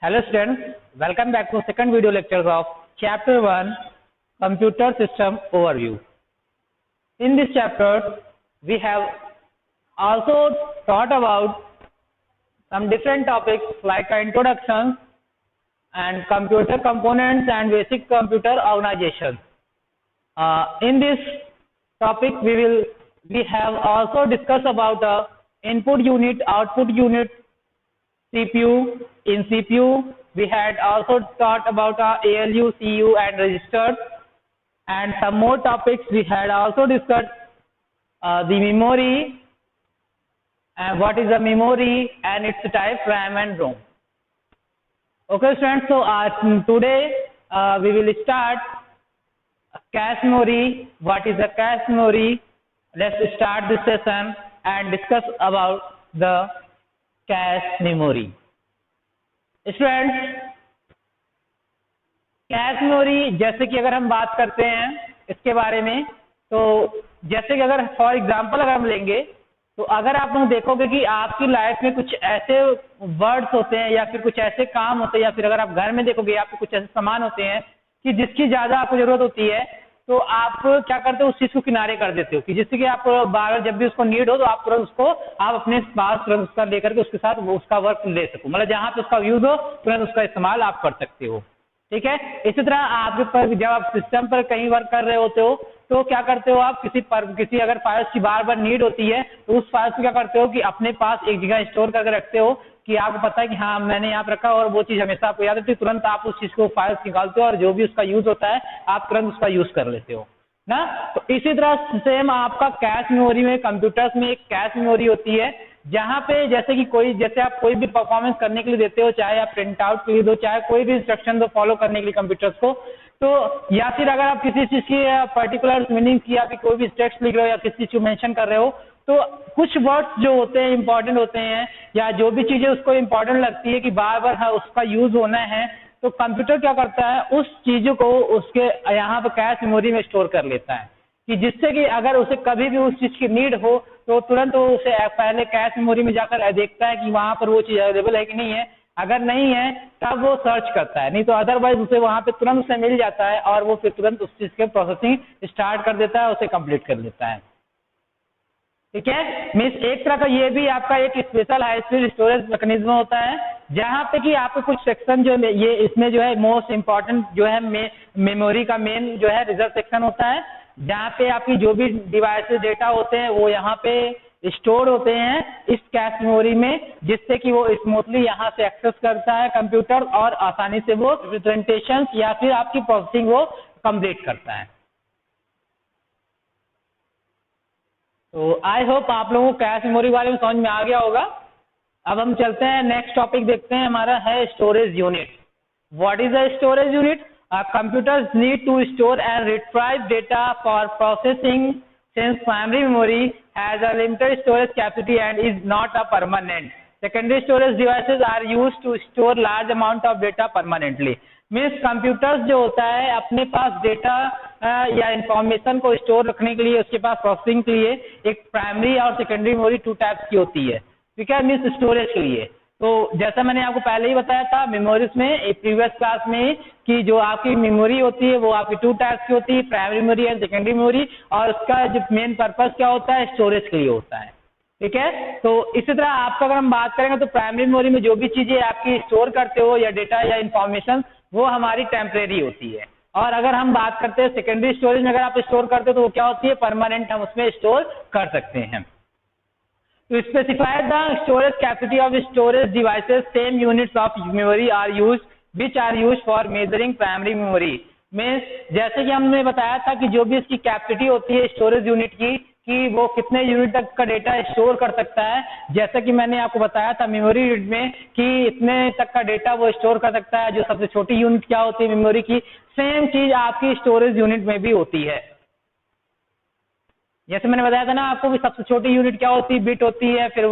Hello students, welcome back to second video lecture of chapter 1 Computer System Overview. In this chapter, we have also taught about some different topics like introduction and computer components and basic computer organization. In this topic, we have also discussed about input unit, output unit, CPU. In CPU, we had also taught about ALU, CU and registers, and some more topics. We had also discussed the memory and what is a memory and its type, RAM and ROM. Okay students, so today we will start cache memory. What is a cache memory? Let's start this session and discuss about the cache memory. Students, cache memory जैसे कि अगर हम बात करते हैं इसके बारे में, तो जैसे कि अगर फॉर एग्जांपल अगर हम लेंगे, तो अगर आप लोग देखोगे कि आपकी लाइफ में कुछ ऐसे वर्ड्स होते हैं या फिर कुछ ऐसे काम होते हैं या फिर अगर आप घर में देखोगे आपको कुछ ऐसे सामान होते हैं कि जिसकी ज्यादा आपको जरूरत होती है, तो आप क्या करते हो, उस चीज को किनारे कर देते हो कि जिससे कि आप बार जब भी उसको नीड हो तो आप तुरंत उसको आप अपने पास तुरंत उसका लेकर के उसके साथ उसका वर्क ले सको, मतलब जहां पे उसका यूज हो तुरंत उसका इस्तेमाल आप कर सकते हो। ठीक है, इसी तरह आपके पर जब आप सिस्टम पर कहीं वर्क कर रहे होते हो तो क्या करते हो, आप किसी अगर फाइल्स की बार बार नीड होती है तो उस फाइल्स को क्या करते हो कि अपने पास एक जगह स्टोर करके रखते हो कि आपको पता है कि हाँ मैंने यहाँ पर रखा और वो चीज हमेशा आपको याद होती है, तुरंत आप उस चीज को फाइल्स निकालते हो और जो भी उसका यूज होता है आप तुरंत उसका यूज कर लेते हो ना। तो इसी तरह सेम आपका कैश मेमोरी में, कंप्यूटर्स में एक कैश मेमोरी होती है जहां पे जैसे आप कोई भी परफॉर्मेंस करने के लिए देते हो, चाहे आप प्रिंट आउट के लिए दो, चाहे कोई भी इंस्ट्रक्शन दो फॉलो करने के लिए कंप्यूटर्स को, तो या फिर अगर आप किसी चीज की पर्टिकुलर मीनिंग की या फिर कोई भी टेक्स्ट लिख रहे हो या किसी चीज को मेंशन कर रहे हो, तो कुछ वर्ड्स जो होते हैं इंपॉर्टेंट होते हैं या जो भी चीजें उसको इंपॉर्टेंट लगती है कि बार बार उसका यूज होना है, तो कंप्यूटर क्या करता है उस चीजों को उसके यहाँ पे कैश मेमोरी में स्टोर कर लेता है कि जिससे कि अगर उसे कभी भी उस चीज की नीड हो तो तुरंत वो उसे पहले कैश मेमोरी में जाकर देखता है कि वहां पर वो चीज अवेलेबल है कि नहीं है। अगर नहीं है तब वो सर्च करता है, नहीं तो अदरवाइज उसे वहां पे तुरंत उसे मिल जाता है और वो फिर तुरंत उस चीज के प्रोसेसिंग स्टार्ट कर देता है, उसे कंप्लीट कर लेता है। ठीक है, मीन्स एक तरह का ये भी आपका एक special high speed storage mechanism होता है जहां पे कि आपको कुछ सेक्शन जो ये इसमें जो है मोस्ट इंपॉर्टेंट जो है मेमोरी का मेन जो है रिजर्व सेक्शन होता है, जहाँ पे आपकी जो भी डिवाइसेस डेटा होते हैं वो यहाँ पे स्टोर होते हैं इस कैश मेमोरी में, जिससे कि वो स्मूथली यहाँ से एक्सेस करता है कंप्यूटर और आसानी से वो रिप्रेजेंटेशन या फिर आपकी प्रोसेसिंग वो कंप्लीट करता है। तो आई होप आप लोगों को कैश मेमोरी बारे में समझ में आ गया होगा। अब हम चलते हैं नेक्स्ट टॉपिक देखते हैं, हमारा है storage unit. What is a storage unit? Computers need to store and retrieve data for processing since primary memory has a limited storage capacity and is not a permanent. Secondary storage devices are used to store large amount of data permanently. Means computers जो होता है अपने पास data या information को store रखने के लिए, उसके पास प्रोसेसिंग के लिए एक प्राइमरी और सेकेंडरी मेमोरी 2 टाइप्स की होती है। ठीक है, मीन्स स्टोरेज के लिए। तो जैसा मैंने आपको पहले ही बताया था मेमोरीज में प्रीवियस क्लास में कि जो आपकी मेमोरी होती है वो आपकी 2 टाइप्स की होती है, primary memory and secondary memory, और उसका जो मेन पर्पस क्या होता है, स्टोरेज के लिए होता है। ठीक है, तो इसी तरह आपका अगर हम बात करेंगे तो प्राइमरी मेमोरी में जो भी चीजें आपकी स्टोर करते हो या डेटा या इंफॉर्मेशन वो हमारी टेम्परेरी होती है, और अगर हम बात करते हैं सेकेंडरी स्टोरेज में अगर आप स्टोर करते हो तो वो क्या होती है, परमानेंट, हम उसमें स्टोर कर सकते हैं। To specify the storage capacity of storage devices, same units of memory are used, which are used for measuring primary memory. में जैसे कि हमने बताया था कि जो भी इसकी कैपेसिटी होती है स्टोरेज यूनिट की कि वो कितने यूनिट तक का डेटा स्टोर कर सकता है, जैसा कि मैंने आपको बताया था मेमोरी यूनिट में कि इतने तक का डेटा वो स्टोर कर सकता है। जो सबसे छोटी यूनिट क्या होती है मेमोरी की, सेम चीज आपकी स्टोरेज यूनिट में भी होती है। जैसे मैंने बताया था ना आपको भी सबसे छोटी यूनिट क्या होती है, बिट होती है, फिर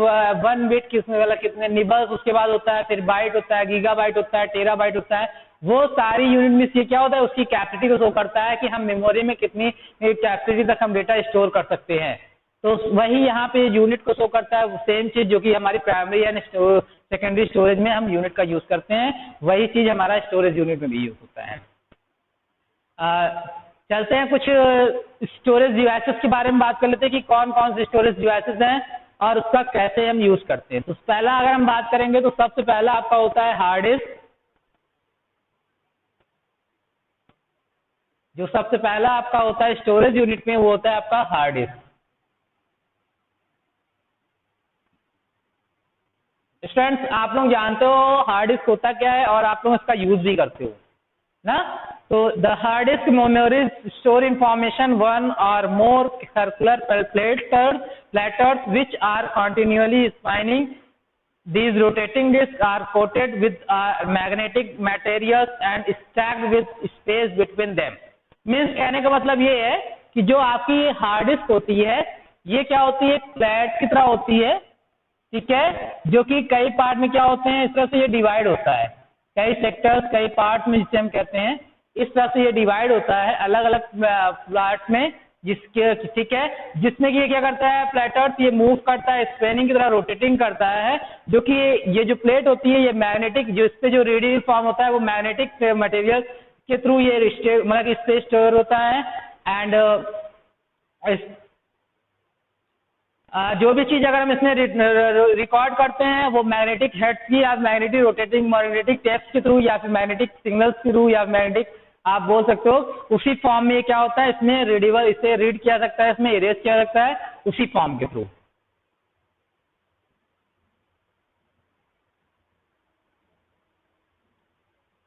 1 बिट की उसमें वाला कितने निबल्स उसके बाद होता है, फिर बाइट होता है, गीगाबाइट होता है, टेराबाइट होता है। वो सारी यूनिट में ये क्या होता है, उसकी कैपेसिटी को शो करता है कि हम मेमोरी में कितनी कैपेसिटी तक हम डेटा स्टोर कर सकते हैं। तो वही यहाँ पे यूनिट को शो करता है, सेम चीज जो कि हमारी प्राइमरी एंड सेकेंडरी स्टोरेज में हम यूनिट का यूज करते हैं, वही चीज हमारा स्टोरेज यूनिट में भी यूज होता है। चलते हैं कुछ स्टोरेज डिवाइसेस के बारे में बात कर लेते हैं कि कौन कौन से स्टोरेज डिवाइसेस हैं और उसका कैसे हम यूज करते हैं। तो पहला अगर हम बात करेंगे तो सबसे पहला आपका होता है हार्ड डिस्क। जो सबसे पहला आपका होता है स्टोरेज यूनिट में वो होता है आपका हार्ड डिस्क। स्टूडेंट्स आप लोग जानते हो हार्ड डिस्क होता क्या है और आप लोग इसका यूज भी करते हो ना। तो the hard disk memories store information one और मोर circular platters which are continually spinning. These rotating disks are coated with magnetic materials and stacked with space between them. Means कहने का मतलब ये है कि जो आपकी हार्ड डिस्क होती है ये क्या होती है, फ्लैट की तरह होती है, ठीक है, जो कि कई पार्ट में क्या होते हैं, इस तरह से ये डिवाइड होता है, कई सेक्टर्स कई पार्ट में जिसे हम कहते हैं, इस तरह से ये डिवाइड होता है अलग अलग प्लाट में, जिसके ठीक है, जिसमें कि ये क्या करता है, प्लेटर्स ये मूव करता है, स्पिनिंग की तरह रोटेटिंग करता है, जो कि ये जो प्लेट होती है ये मैग्नेटिक, जो इस पे जो रेडियल फॉर्म होता है वो मैग्नेटिक मटेरियल के थ्रू ये मतलब इस पे स्टोर होता है। एंड जो भी चीज अगर हम इसमें रिकॉर्ड करते हैं वो मैग्नेटिक हेड्स की या मैग्नेटिक रोटेटिंग मैग्नेटिक टेप्स के थ्रू या फिर मैग्नेटिक सिग्नल्स के थ्रू या मैग्नेटिक आप बोल सकते हो, उसी फॉर्म में क्या होता है, इसमें रीडेबल, इसे रीड किया सकता है, इसमें इरेज किया सकता है उसी फॉर्म के थ्रू।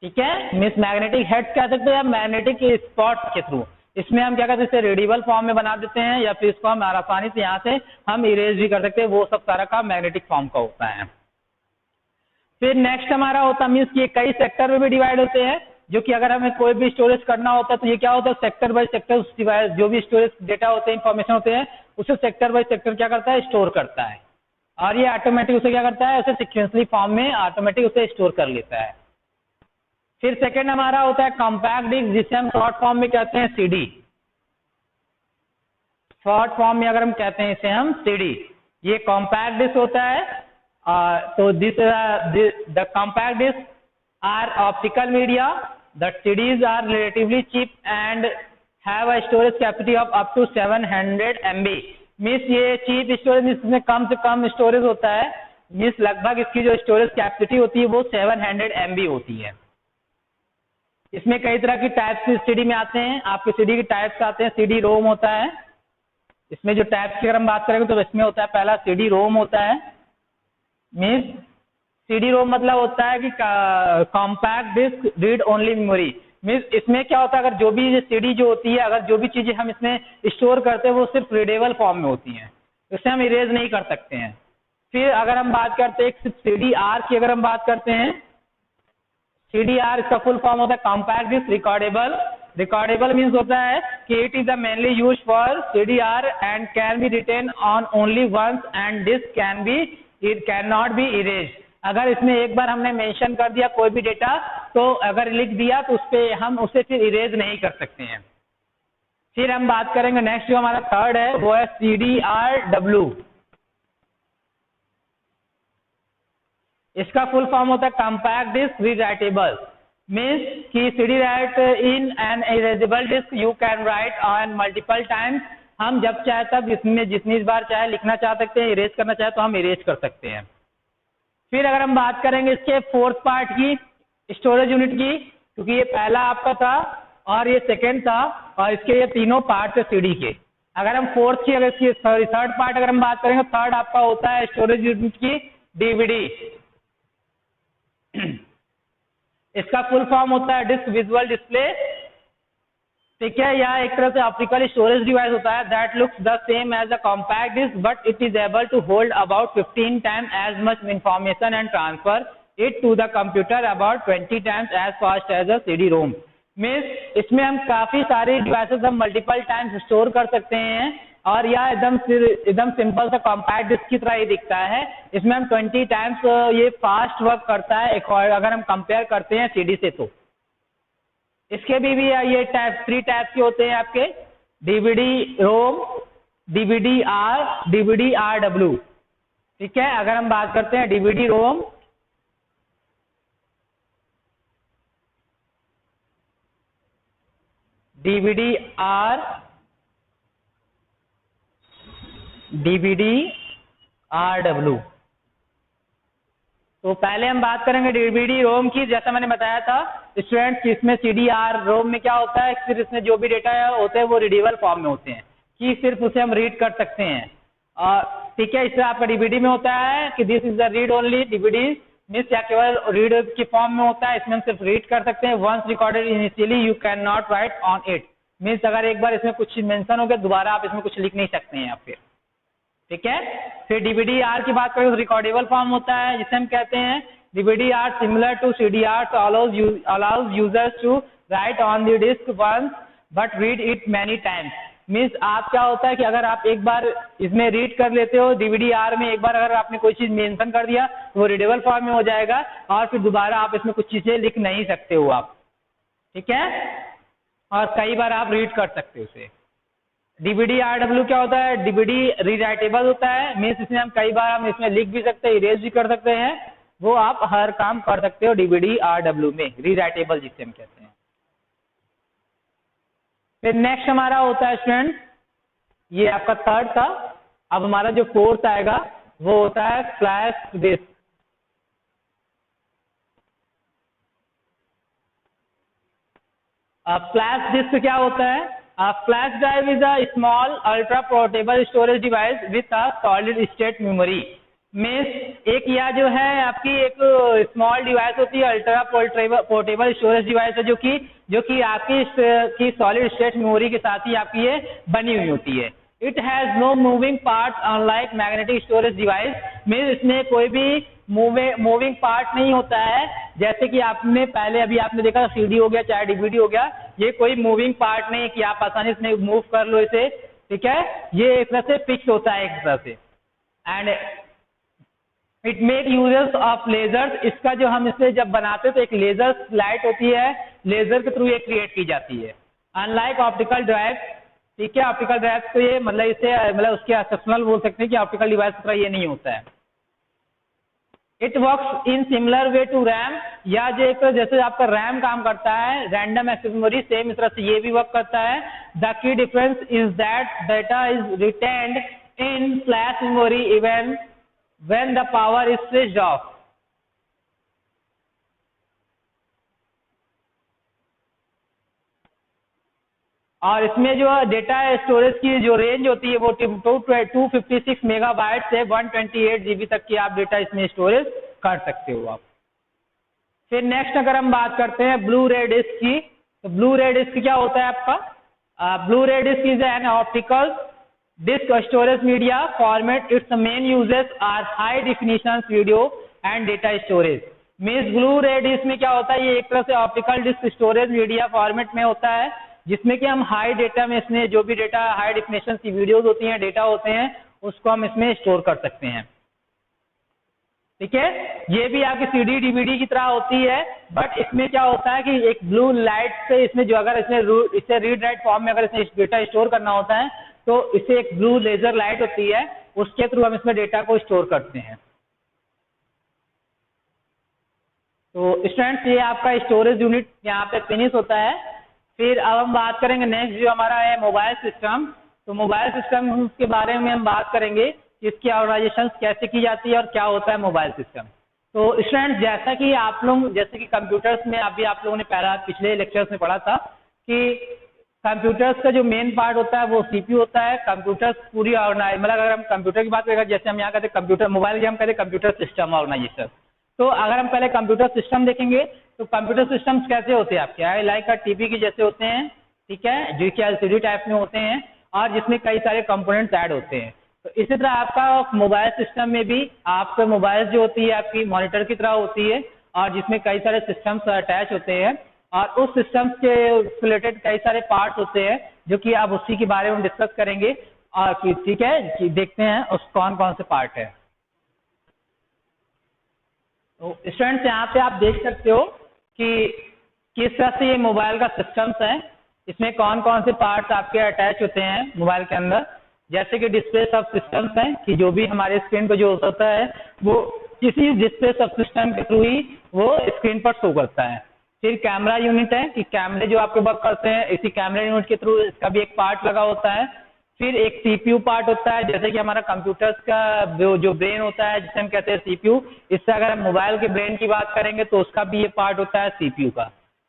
ठीक है, मिस मैग्नेटिक हेड्स कह सकते हैं या मैग्नेटिक स्पॉट के थ्रू, इसमें हम क्या करते हैं, इसे रीडेबल फॉर्म में बना देते हैं या फिर इसको हम आसानी से यहाँ से हम इरेज भी कर सकते हैं, वो सब सारा काम मैग्नेटिक फॉर्म का होता है। फिर नेक्स्ट हमारा होता है मीन्स ये कई सेक्टर में भी डिवाइड होते हैं, जो कि अगर हमें कोई भी स्टोरेज करना होता है तो ये क्या होता है, सेक्टर बाय सेक्टर उस डिवाइस जो भी स्टोरेज डेटा होते हैं, इंफॉर्मेशन होते हैं, उसे सेक्टर बाय सेक्टर क्या करता है, स्टोर करता है, और ये ऑटोमेटिक उसे क्या करता है, उसे सिक्वेंसली फॉर्म में ऑटोमेटिक उसे स्टोर कर लेता है। फिर सेकेंड हमारा होता है कॉम्पैक्ट डिस्क, जिसे हम शॉर्ट फॉर्म में कहते हैं सीडी। शॉर्ट फॉर्म में अगर हम कहते हैं इसे हम सीडी, ये कॉम्पैक्ट डिस्क होता है। तो the compact disc are optical media, the CDs are relatively cheap and have a storage capacity of up to 700 MB। Means ये चीप स्टोरेज, इसमें कम से कम स्टोरेज होता है, मीन्स लगभग इसकी जो स्टोरेज कैपेसिटी होती है वो 700 MB होती है। इसमें कई तरह की टाइप्स सीडी में आते हैं, आपके सीडी के टाइप्स आते हैं, सीडी रोम होता है, इसमें जो टाइप्स की अगर हम बात करेंगे तो इसमें होता है पहला सीडी रोम होता है, मीन्स सीडी रोम मतलब होता है कि compact disc read only memory. Means इसमें क्या होता है, अगर जो भी सीडी जो होती है, अगर जो भी चीजें हम इसमें स्टोर करते हैं वो सिर्फ रीडेबल फॉर्म में होती हैं, इसे हम इरेज नहीं कर सकते हैं। फिर अगर हम बात करते हैं सिर्फ सीडी आर की, अगर हम बात करते हैं CDR, इसका फुल फॉर्म होता है compact disc recordable. Recordable means होता है कि it is the mainly use for CDR and can be written on only once and disc can not be erase. अगर इसमें एक बार हमने मेंशन कर दिया कोई भी डेटा, तो अगर लिख दिया तो उस पे हम उसे फिर इरेज नहीं कर सकते हैं। फिर हम बात करेंगे नेक्स्ट जो हमारा थर्ड है वो है CDRW। इसका फुल फॉर्म होता है कॉम्पैक्ट डिस्क रीराइटेबल, मीन्स कि CD write in an erasable disc you can write on multiple times. हम जब चाहे तब इसमें जितनी बार चाहे लिखना चाह सकते हैं, इरेज करना चाहे तो हम इरेज कर सकते हैं। फिर अगर हम बात करेंगे इसके फोर्थ पार्ट की, स्टोरेज यूनिट की, क्योंकि ये पहला आपका था और ये सेकेंड था और इसके ये तीनों पार्ट थे सीडी के। अगर हम फोर्थ की, अगर इसकी थर्ड पार्ट अगर हम बात करेंगे, थर्ड आपका होता है स्टोरेज यूनिट की डीवीडी। इसका फुल फॉर्म होता है डिस्क विजुअल डिस्प्ले, ठीक है, या एक तरह से ऑप्टिकल स्टोरेज डिवाइस होता है that looks the same as a compact disc but it is able to hold about 15 times as much information and transfer it to the computer about 20 times as fast as a CD ROM. Means इसमें हम काफी सारे devices हम multiple times store कर सकते हैं और यह एकदम सिंपल सा कॉम्पैक्ट डिस्क की तरह ही दिखता है। इसमें हम 20 टाइम्स ये फास्ट वर्क करता है अगर हम कंपेयर करते हैं CD से। तो इसके भी ये टाइप 3 टाइप्स के होते हैं आपके, DVD रोम, DVR-W, ठीक है। अगर हम बात करते हैं DVD रोम, DVR-W, तो पहले हम बात करेंगे DVD रोम की। जैसा मैंने बताया था स्टूडेंट्स, इसमें CDR रोम में क्या होता है, सिर्फ इसमें जो भी डेटा होते हैं वो रीडेबल फॉर्म में होते हैं, कि सिर्फ उसे हम रीड कर सकते हैं। और ठीक है, इससे आपका DVD में होता है कि this is the read only, DVD means या केवल रीड के फॉर्म में होता है, इसमें हम सिर्फ रीड कर सकते हैं। Once recorded initially you can not write on it, means अगर एक बार इसमें कुछ मेंशन हो गया दोबारा आप इसमें कुछ लिख नहीं सकते हैं आप फिर, ठीक है। फिर DVD-R की बात करें तो रिकॉर्डेबल फॉर्म होता है, जिसे हम कहते हैं DVD-R similar to CDR, so allows users to write on the disk once but read it many times। Means आप क्या होता है कि अगर आप एक बार इसमें रीड कर लेते हो DVD-R में, एक बार अगर आपने कोई चीज मेंशन कर दिया तो वो रीडेबल फॉर्म में हो जाएगा और फिर दोबारा आप इसमें कुछ चीजें लिख नहीं सकते हो आप, ठीक है, और कई बार आप रीड कर सकते हो उसे। DVD-R-W क्या होता है, DVD रीराइटेबल होता है, मीन्स इसमें हम कई बार हम इसमें लिख भी सकते हैं, इरेज भी कर सकते हैं, वो आप हर काम कर सकते हो DVD-R-W में, रीराइटेबल जिसे हम कहते हैं। फिर नेक्स्ट हमारा होता है स्टूडेंट, ये आपका थर्ड था, अब हमारा जो फोर्थ आएगा वो होता है फ्लैश डिस्क। फ्लैश डिस्क क्या होता है, flash drive is a small ultra portable storage device with a solid state memory. Means एक या जो है आपकी एक स्मॉल डिवाइस होती है, अल्ट्रा पोर्टेबल स्टोरेज डिवाइस है, जो कि आपकी सॉलिड स्टेट मेमोरी के साथ ही आपकी ये बनी हुई होती है। It has no moving part unlike magnetic storage device, means इसमें कोई भी मूविंग पार्ट नहीं होता है, जैसे कि आपने पहले अभी आपने देखा CD हो गया चाहे DVD हो गया, ये कोई मूविंग पार्ट नहीं है कि आप आसानी से मूव कर लो इसे, ठीक है, ये एक तरह से फिक्स होता है एक तरह से। And it make users of lasers, इसका जो हम इसे जब बनाते हैं तो एक लेजर लाइट होती है, लेजर के थ्रू ये क्रिएट की जाती है। अनलाइक ऑप्टिकल ड्राइव, ठीक है, ऑप्टिकल ड्राइव तो ये मतलब उसके एक्सेप्शनल बोल सकते हैं कि ऑप्टिकल डिवाइस की तरह ये नहीं होता है। It works in similar way to RAM, या जो एक जैसे आपका रैम काम करता है, रैंडम एक्सेस मेमोरी, सेम इस तरह से ये भी वर्क करता है। The key difference is that data is retained in flash memory even when the power is switched off. और इसमें जो डेटा स्टोरेज की जो रेंज होती है वो 256 मेगाबाइट से 128 GB तक की आप डेटा इसमें स्टोरेज कर सकते हो आप। फिर नेक्स्ट अगर हम बात करते हैं ब्लू रे डिस्क की, तो ब्लू रे डिस्क क्या होता है आपका, Blu-ray disc is an optical disc storage media format, its main uses are high definition video and data storage. Means Blu-ray disc में क्या होता है, ये एक तरह से optical disc storage media format में होता है, जिसमें कि हम हाई डेटा में इसमें जो भी डेटा हाई डेफिनेशन की वीडियोस होती हैं, डेटा होते हैं, उसको हम इसमें स्टोर कर सकते हैं, ठीक है। ये भी आपकी CD DVD की तरह होती है, बट इसमें क्या होता है कि एक ब्लू लाइट से इसमें जो अगर इसे रीड राइट फॉर्म में अगर इसमें डेटा स्टोर करना होता है तो इसे एक ब्लू लेजर लाइट होती है, उसके थ्रू हम इसमें डेटा को स्टोर करते हैं। तो स्टूडेंट्स ये आपका स्टोरेज यूनिट यहाँ पे फिनिश होता है। फिर अब हम बात करेंगे नेक्स्ट जो हमारा है मोबाइल सिस्टम। तो मोबाइल सिस्टम के बारे में हम बात करेंगे कि इसकी ऑर्गेनाइजेशन कैसे की जाती है और क्या होता है मोबाइल सिस्टम। तो स्टूडेंट जैसा कि आप लोग जैसे कि कंप्यूटर्स में अभी आप लोगों ने पिछले लेक्चर्स में पढ़ा था कि कंप्यूटर्स का जो मेन पार्ट होता है वो CPU होता है। कंप्यूटर्स पूरी ऑर्गेनाइज मतलब अगर हम कंप्यूटर की बात करेंगे, जैसे हम यहाँ कहते हैं कंप्यूटर, मोबाइल की हम कहते हैं कंप्यूटर सिस्टम ऑर्गेनाइजेशन। तो अगर हम पहले कंप्यूटर सिस्टम देखेंगे तो कंप्यूटर सिस्टम्स कैसे होते हैं आपके, लाइक टीवी की जैसे होते हैं, ठीक है, जो कि LCD टाइप में होते हैं और जिसमें कई सारे कंपोनेंट्स ऐड होते हैं। तो इसी तरह आपका मोबाइल सिस्टम में भी आपके मोबाइल जो होती है आपकी मॉनिटर की तरह होती है और जिसमें कई सारे सिस्टम्स अटैच होते हैं और उस सिस्टम्स के रिलेटेड कई सारे पार्ट्स होते हैं जो कि आप उसी के बारे में डिस्कस करेंगे और ठीक है कि देखते हैं उस कौन कौन से पार्ट है। तो स्टूडेंट्स यहाँ पे आप देख सकते हो कि किस तरह से ये मोबाइल का सिस्टम्स है, इसमें कौन कौन से पार्ट्स आपके अटैच होते हैं मोबाइल के अंदर। जैसे कि डिस्प्ले सब सिस्टम्स हैं कि जो भी हमारे स्क्रीन पर जो होता है वो किसी डिस्प्ले सब सिस्टम के थ्रू ही वो स्क्रीन पर शो करता है। फिर कैमरा यूनिट है कि कैमरे जो आपके वर्क करते हैं इसी कैमरा यूनिट के थ्रू इसका भी एक पार्ट लगा होता है। फिर एक सीपीयू पार्ट होता है, जैसे कि हमारा कंप्यूटर्स का जो ब्रेन होता है जिसे हम कहते हैं सीपीयू। इससे अगर हम मोबाइल के ब्रेन की बात करेंगे तो उसका भी ये पार्ट होता है सीपीयू का।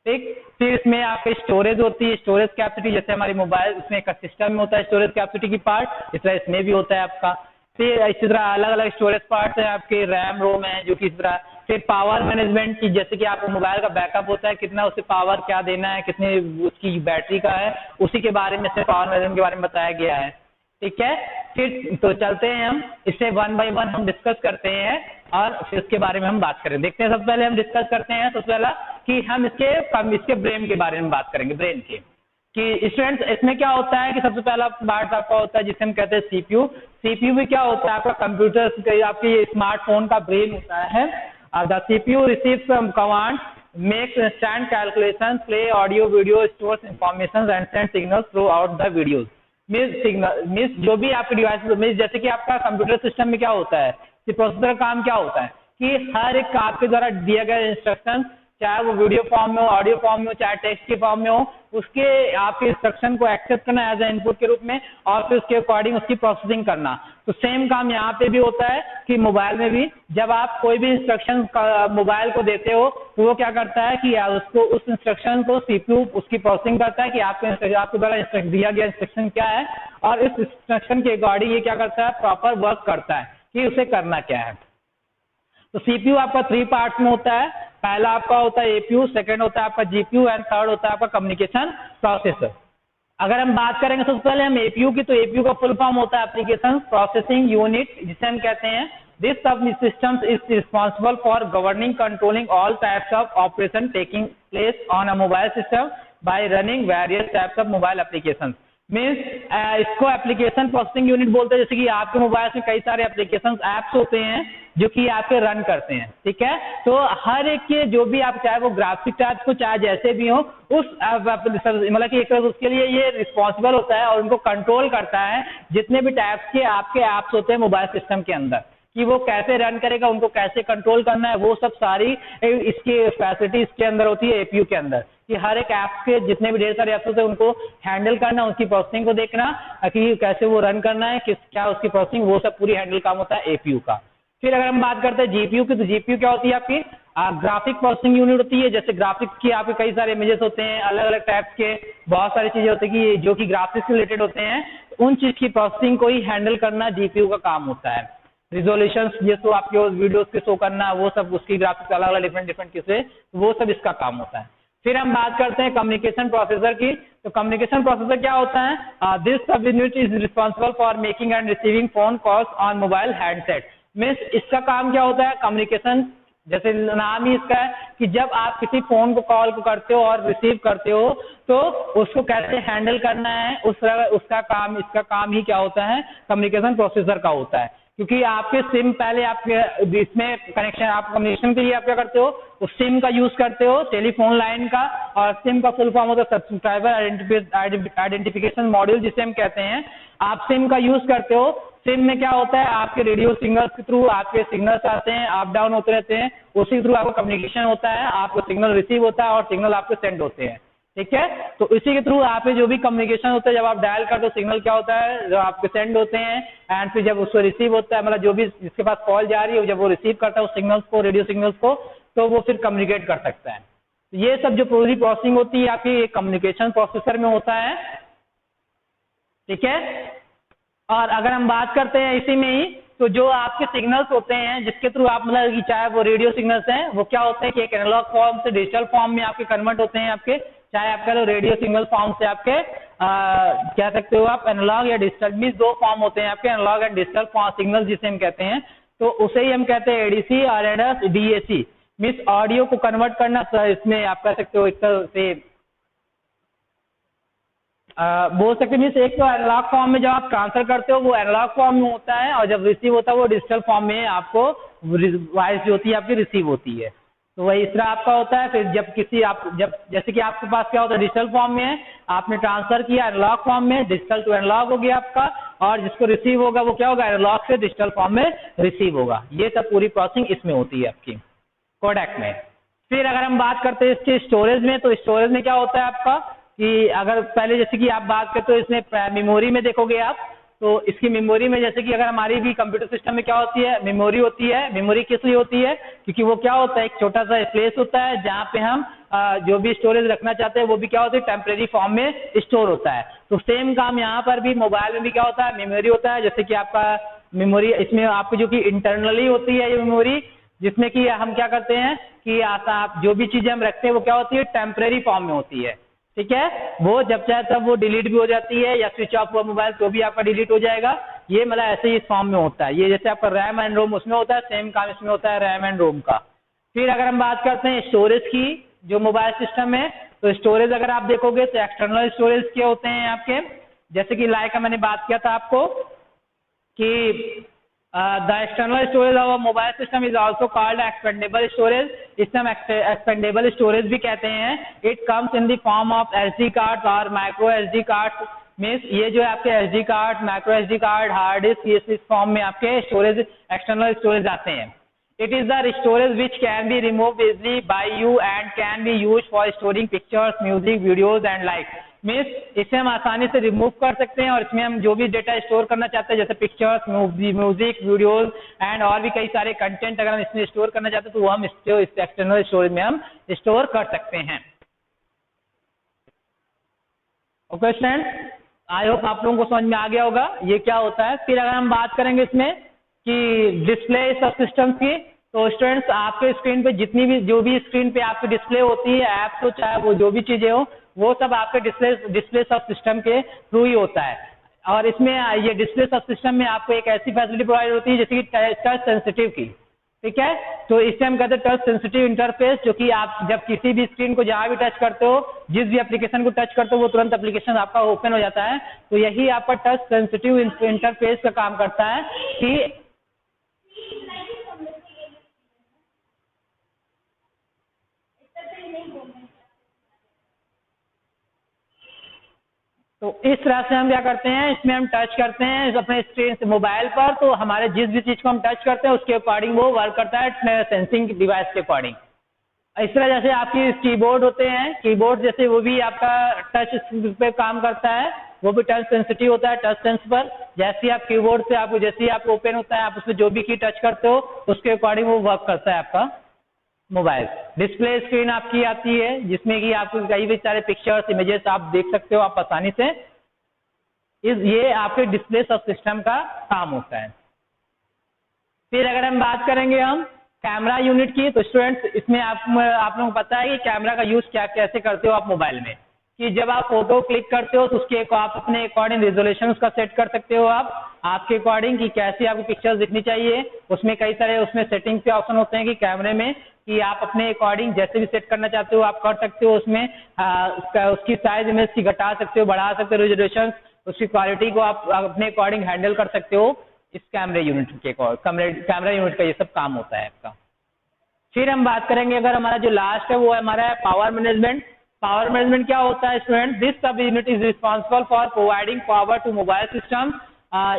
ठीक, फिर इसमें आपकी स्टोरेज होती है, स्टोरेज कैपेसिटी, जैसे हमारी मोबाइल इसमें एक सिस्टम में होता है स्टोरेज कैपेसिटी की पार्ट, इस तरह इसमें भी होता है आपका। फिर इसी तरह अलग अलग स्टोरेज पार्ट है आपके, रैम रोम है जो कि इस तरह। फिर पावर मैनेजमेंट की, जैसे कि आपको मोबाइल का बैकअप होता है, कितना उसे पावर क्या देना है, कितनी उसकी बैटरी का है, उसी के बारे में से पावर मैनेजमेंट के बारे में बताया गया है। ठीक है, फिर तो चलते हैं हम इसे वन बाय वन हम डिस्कस करते हैं और फिर उसके बारे में हम बात करें। देखते हैं, सबसे पहले हम डिस्कस करते हैं सबसे पहला कि हम इसके ब्रेन के बारे में बात करेंगे। ब्रेन के कि स्टूडेंट्स इसमें क्या होता है कि सबसे पहला पार्ट आपका होता है जिसे हम कहते हैं सीपीयू। सीपीयू भी क्या होता है आपका कंप्यूटर आपके स्मार्टफोन का ब्रेन होता है। The CPU receives command, makes instant calculation, play audio video, stores information and send signal through out the videos. Means जो भी आपके डिवाइस मीन्स जैसे कि आपका कंप्यूटर सिस्टम में क्या होता है कि प्रोसेसर का काम क्या होता है कि हर एक आपके द्वारा दिया गया इंस्ट्रक्शन, चाहे वो वीडियो फॉर्म में हो, ऑडियो फॉर्म में हो, चाहे टेक्स्ट के फॉर्म में हो, उसके आपके इंस्ट्रक्शन को एक्सेप्ट करना एज ए इनपुट के रूप में और फिर उसके अकॉर्डिंग उसकी प्रोसेसिंग करना। तो सेम काम यहाँ पे भी होता है कि मोबाइल में भी जब आप कोई भी इंस्ट्रक्शन मोबाइल को देते हो तो वो क्या करता है कि उसको उस इंस्ट्रक्शन को सीपीयू उसकी प्रोसेसिंग करता है कि आपके द्वारा दिया गया इंस्ट्रक्शन क्या है और इस इंस्ट्रक्शन के अकॉर्डिंग ये क्या करता है, प्रॉपर वर्क करता है कि उसे करना क्या है। तो सीपीयू आपका 3 पार्ट्स में होता है। पहला आपका होता है एपीयू, सेकंड होता है आपका जीपीयू एंड थर्ड होता है आपका कम्युनिकेशन प्रोसेसर। अगर हम बात करेंगे सबसे पहले हम एपीयू की, तो एपीयू का फुल फॉर्म होता है एप्लीकेशन प्रोसेसिंग यूनिट, जिसे हम कहते हैं दिस सब system is responsible for governing controlling all types of operation taking place on a mobile system by running various types of mobile application. Means इसको application processing unit बोलते हैं, जैसे कि आपके मोबाइल में कई सारे एप्लीकेशन ऐप्स होते हैं जो कि आपके रन करते हैं। ठीक है, तो हर एक के जो भी आप चाहे वो ग्राफिक टाइप को चाहे जैसे भी हो उस मतलब कि एक तरह उसके लिए ये रिस्पॉन्सिबल होता है और उनको कंट्रोल करता है जितने भी टाइप्स के आपके ऐप्स होते हैं मोबाइल सिस्टम के अंदर, कि वो कैसे रन करेगा, उनको कैसे कंट्रोल करना है, वो सब सारी इसकी फैसिलिटी इसके अंदर होती है एपीयू के अंदर, कि हर एक ऐप के जितने भी ढेर सारे ऐप्स होते हैं उनको हैंडल करना, उनकी प्रोसेसिंग को देखना कि कैसे वो रन करना है, क्या उसकी प्रोसेसिंग, वो सब पूरी हैंडल काम होता है एपीयू का। फिर अगर हम बात करते हैं जीपीयू की, तो जीपीयू क्या होती है आपकी ग्राफिक प्रोसेसिंग यूनिट होती है। जैसे ग्राफिक्स की आपके कई सारे इमेजेस होते हैं, अलग अलग टाइप्स के बहुत सारी चीजें होती है कि जो कि ग्राफिक्स से रिलेटेड होते हैं, उन चीज की प्रोसेसिंग को ही हैंडल करना जीपीयू का काम होता है। रिजोल्यूशन ये तो आपके वीडियोस के शो करना, वो सब उसकी ग्राफिक्स अलग अलग डिफरेंट किसे, वो सब इसका काम होता है। फिर हम बात करते हैं कम्युनिकेशन प्रोसेसर की, तो कम्युनिकेशन प्रोसेसर क्या होता है, this sub unit is responsible for making and receiving phone calls on mobile handset. Means इसका काम क्या होता है, कम्युनिकेशन, जैसे नाम ही इसका है कि जब आप किसी फोन को कॉल को करते हो और रिसीव करते हो तो उसको कैसे हैंडल करना है, उसका काम, इसका काम ही क्या होता है, कम्युनिकेशन प्रोसेसर का होता है। क्योंकि आपके सिम पहले आपके इसमें कनेक्शन, आप कम्युनिकेशन के लिए आप क्या करते हो, उस सिम का यूज करते हो, टेलीफोन लाइन का, और सिम का फुल फॉर्म होता है सब्सक्राइबर आइडेंटिफिकेशन मॉड्यूल, जिसे हम कहते हैं। आप सिम का यूज करते हो, सिम में क्या होता है, आपके रेडियो सिग्नल्स के थ्रू आपके सिग्नल्स आते हैं, अप डाउन होते रहते हैं, उसी थ्रू आपका कम्युनिकेशन होता है, आपको सिग्नल रिसीव होता है और सिग्नल आपको सेंड होते हैं। ठीक है, तो इसी के थ्रू आप जो भी कम्युनिकेशन होता है, जब आप डायल करते हो सिग्नल क्या होता है, जो आपके सेंड होते हैं, एंड फिर जब उसको रिसीव होता है, मतलब जो भी जिसके पास कॉल जा रही है जब वो रिसीव करता है उस सिग्नल्स को, रेडियो सिग्नल्स को, तो वो फिर कम्युनिकेट कर सकता है। ये सब जो पूरी प्रोसेसिंग होती है आपकी कम्युनिकेशन प्रोसेसर में होता है। ठीक है, और अगर हम बात करते हैं इसी में ही, तो जो आपके सिग्नल्स होते हैं जिसके थ्रू आप मतलब कि चाहे वो रेडियो सिग्नल्स हैं, वो क्या होते हैं कि एक एनालॉग फॉर्म से डिजिटल फॉर्म में आपके कन्वर्ट होते हैं आपके, चाहे आप कह लो रेडियो सिग्नल फॉर्म से आपके कह सकते हो आप एनालॉग या डिजिटल, मींस 2 फॉर्म होते हैं आपके, analogue and digital form signal जिसे हम कहते हैं, तो उसे ही हम कहते हैं एडीसी और एडस डीएसी। मींस ऑडियो को कन्वर्ट करना, इसमें आप कह सकते हो एक तरह से बोल सकते हैं। मीन्स एक तो एनालॉग फॉर्म में जब आप ट्रांसफर करते हो वो एनालॉग फॉर्म में होता है, और जब रिसीव होता है वो डिजिटल फॉर्म में आपको वॉइस जो होती है आपकी रिसीव होती है। तो वही इस तरह आपका होता है। फिर जब जैसे कि आपके पास क्या होता है, डिजिटल फॉर्म में है, आपने ट्रांसफर किया एनालॉग फॉर्म में, डिजिटल टू एनालॉग हो गया आपका, और जिसको रिसीव होगा वो क्या होगा, एनालॉग से डिजिटल फॉर्म में रिसीव होगा। ये सब पूरी प्रोसेसिंग इसमें होती है आपकी कोडेक में। फिर अगर हम बात करते हैं इसके स्टोरेज में, तो स्टोरेज में क्या होता है आपका कि अगर पहले जैसे कि आप बात करते हो इसमें मेमोरी में देखोगे आप, तो इसकी मेमोरी में जैसे कि अगर हमारी भी कंप्यूटर सिस्टम में क्या होती है, मेमोरी होती है। मेमोरी किस लिए होती है, क्योंकि वो क्या होता है, एक छोटा सा स्पेस होता है जहाँ पे हम जो भी स्टोरेज रखना चाहते हैं वो भी क्या होता है, टेम्परेरी फॉर्म में स्टोर होता है। तो सेम काम यहाँ पर भी मोबाइल में भी क्या होता है, मेमोरी होता है। जैसे कि आपका मेमोरी इसमें आपकी जो कि इंटरनली होती है ये मेमोरी, जिसमें कि हम क्या करते हैं कि आप जो भी चीजें हम रखते हैं वो क्या होती है, टेम्परेरी फॉर्म में होती है। ठीक है, वो जब चाहे तब वो डिलीट भी हो जाती है, या स्विच ऑफ हुआ मोबाइल तो भी आपका डिलीट हो जाएगा। ये मतलब ऐसे ही इस फॉर्म में होता है। ये जैसे आपका रैम एंड रोम उसमें होता है, सेम काम इसमें होता है रैम एंड रोम का। फिर अगर हम बात करते हैं स्टोरेज की, जो मोबाइल सिस्टम है, तो स्टोरेज अगर आप देखोगे तो एक्सटर्नल स्टोरेज क्या होते हैं आपके, जैसे कि लाइक मैंने बात किया था आपको कि the external storage of mobile system is also called expendable storage. इसे हम एक्सपेंडेबल स्टोरेज भी कहते हैं। It comes in the form of SD card और माइक्रो SD कार्ड। मीन्स ये जो है आपके SD card, micro SD card, hard disk, ये इस फॉर्म में आपके स्टोरेज एक्सटर्नल स्टोरेज आते हैं। It is the storage which can be removed easily by you and can be used for storing pictures, music, videos and like। Means इसे हम आसानी से रिमूव कर सकते हैं और इसमें हम जो भी डेटा स्टोर करना चाहते हैं, जैसे पिक्चर्स, म्यूजिक, वीडियोज एंड और भी कई सारे कंटेंट अगर हम इसमें स्टोर करना चाहते हैं तो वो हम इस एक्सटर्नल स्टोरेज में हम स्टोर कर सकते हैं। ओके स्टूडेंट्स, आई होप आप लोगों को समझ में आ गया होगा ये क्या होता है। फिर अगर हम बात करेंगे इसमें कि डिस्प्ले सब सिस्टम की, तो स्टूडेंट्स आपके स्क्रीन पे जितनी भी जो भी स्क्रीन पे आपकी डिस्प्ले होती है, ऐप तो चाहे वो जो भी चीजें हो, वो सब आपके डिस्प्ले सब सिस्टम के थ्रू ही होता है। और इसमें ये डिस्प्ले सब सिस्टम में आपको एक ऐसी फैसिलिटी प्रोवाइड होती है जैसे कि टच सेंसिटिव की। ठीक है, तो इससे हम कहते हैं टच सेंसिटिव इंटरफेस, जो कि आप जब किसी भी स्क्रीन को जहां भी टच करते हो, जिस भी एप्लीकेशन को टच करते हो, वो तुरंत एप्लीकेशन आपका ओपन हो जाता है। तो यही आपका टच सेंसिटिव इंटरफेस का काम करता है कि तो इस तरह से हम क्या करते हैं, इसमें हम टच करते हैं अपने स्क्रीन से मोबाइल पर, तो हमारे जिस भी चीज को हम टच करते हैं उसके अकॉर्डिंग वो वर्क करता है सेंसिंग डिवाइस के अकॉर्डिंग। इस तरह जैसे आपकी कीबोर्ड होते हैं, कीबोर्ड जैसे वो भी आपका टच पे काम करता है, वो भी टच सेंसिटिव होता है, टच सेंस पर। जैसे आप कीबोर्ड से आपको जैसे ही आप ओपन होता है, आप उसमें जो भी की टच करते हो उसके अकॉर्डिंग वो वर्क करता है आपका मोबाइल। डिस्प्ले स्क्रीन आपकी आती है जिसमें कि आपको कई भी सारे पिक्चर्स, इमेजेस आप देख सकते हो आप आसानी से। ये आपके डिस्प्ले सब सिस्टम का काम होता है। फिर अगर हम बात करेंगे हम कैमरा यूनिट की, तो स्टूडेंट्स इसमें आप लोगों को पता है कि कैमरा का यूज कैसे करते हो आप मोबाइल में, कि जब आप फोटो क्लिक करते हो तो उसके आप अपने अकॉर्डिंग रेजोल्यूशन उसका सेट कर सकते हो आप आपके अकॉर्डिंग कि कैसी आपको पिक्चर्स दिखनी चाहिए। उसमें कई सारे उसमें सेटिंग के ऑप्शन होते हैं कि कैमरे में, कि आप अपने अकॉर्डिंग जैसे भी सेट करना चाहते हो आप कर सकते हो। उसमें उसकी साइज इमेज की घटा सकते हो, बढ़ा सकते हो, रेजोल्यूशन उसकी क्वालिटी को आप अपने अकॉर्डिंग हैंडल कर सकते हो। इस कैमरे यूनिट के कैमरा यूनिट का ये सब काम होता है आपका। फिर हम बात करेंगे अगर हमारा जो लास्ट है वो है हमारा पावर मैनेजमेंट। पावर मैनेजमेंट क्या होता है student? This sub unit is responsible for providing power to mobile system.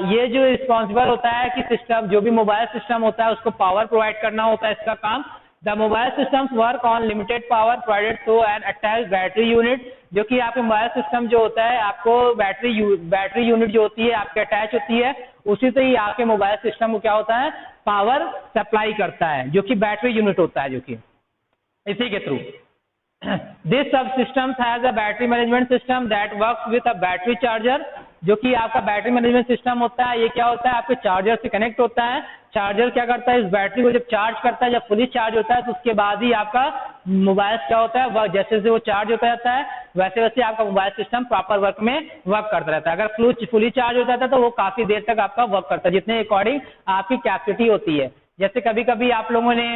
ये जो रिस्पॉन्सिबल होता है कि सिस्टम जो भी मोबाइल सिस्टम होता है उसको पावर प्रोवाइड करना होता है, इसका काम। The mobile systems work on limited power provided through an attached battery unit, जो कि आपके मोबाइल सिस्टम जो होता है आपको बैटरी यूनिट जो होती है आपके अटैच होती है, उसी से ही आपके मोबाइल सिस्टम को क्या होता है पावर सप्लाई करता है, जो कि बैटरी यूनिट होता है, जो कि इसी के थ्रू। दिस सब system has a battery management system that works with a battery charger, जो कि आपका बैटरी मैनेजमेंट सिस्टम होता है। ये क्या होता है आपके चार्जर से कनेक्ट होता है। चार्जर क्या करता है, इस बैटरी को जब चार्ज करता है, जब फुली चार्ज होता है तो उसके बाद ही आपका मोबाइल क्या होता है वह जैसे जैसे वो चार्ज होता रहता है वैसे वैसे आपका मोबाइल सिस्टम प्रॉपर वर्क में वर्क करता रहता है। अगर फुली चार्ज हो जाता है तो वो काफी देर तक आपका वर्क करता है, जितने अकॉर्डिंग आपकी कैपेसिटी होती है। जैसे कभी कभी आप लोगों ने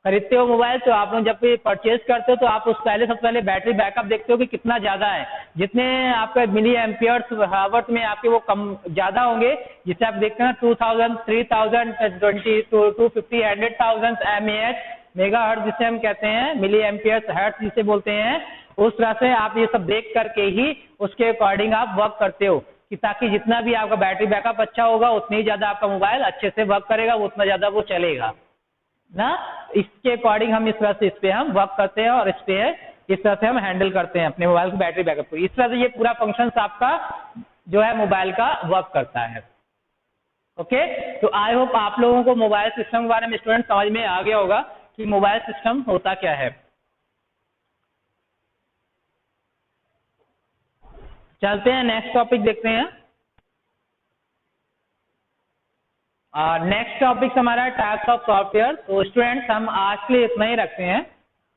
खरीदते हो मोबाइल, तो आप लोग जब भी परचेज करते हो तो आप सबसे पहले बैटरी बैकअप देखते हो कि कितना ज्यादा है। जितने आपके मिली एम्पियर्स हावर्स में आपके वो कम ज्यादा होंगे, जिसे आप देखते हैं 2000, 3000, 20, 250, 100,000 mAh, मेगाहर्ट्ज जिसे हम कहते हैं, मिली एम्पियर्स हर्ट्ज जिसे बोलते हैं, उस तरह से आप ये सब देख करके ही उसके अकॉर्डिंग आप वर्क करते हो कि ताकि जितना भी आपका बैटरी बैकअप अच्छा होगा उतनी ही ज्यादा आपका मोबाइल अच्छे से वर्क करेगा, उतना ज्यादा वो चलेगा ना। इसके अकॉर्डिंग हम इस तरह से इस पे हम वर्क करते हैं और इस तरह से हम हैंडल करते हैं अपने मोबाइल की बैटरी बैकअप को। इस तरह से ये पूरा फंक्शन आपका जो है मोबाइल का वर्क करता है। ओके, तो आई होप आप लोगों को मोबाइल सिस्टम के बारे में स्टूडेंट समझ में आ गया होगा कि मोबाइल सिस्टम होता क्या है। चलते हैं नेक्स्ट टॉपिक देखते हैं। नेक्स्ट टॉपिक हमारा टाइप्स ऑफ सॉफ्टवेयर। तो स्टूडेंट्स हम आज के लिए इतना ही रखते हैं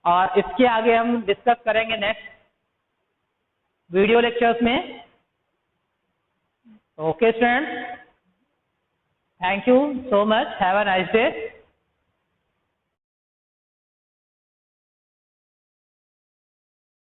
और इसके आगे हम डिस्कस करेंगे नेक्स्ट वीडियो लेक्चर्स में। Okay students, thank you so much, have a nice day.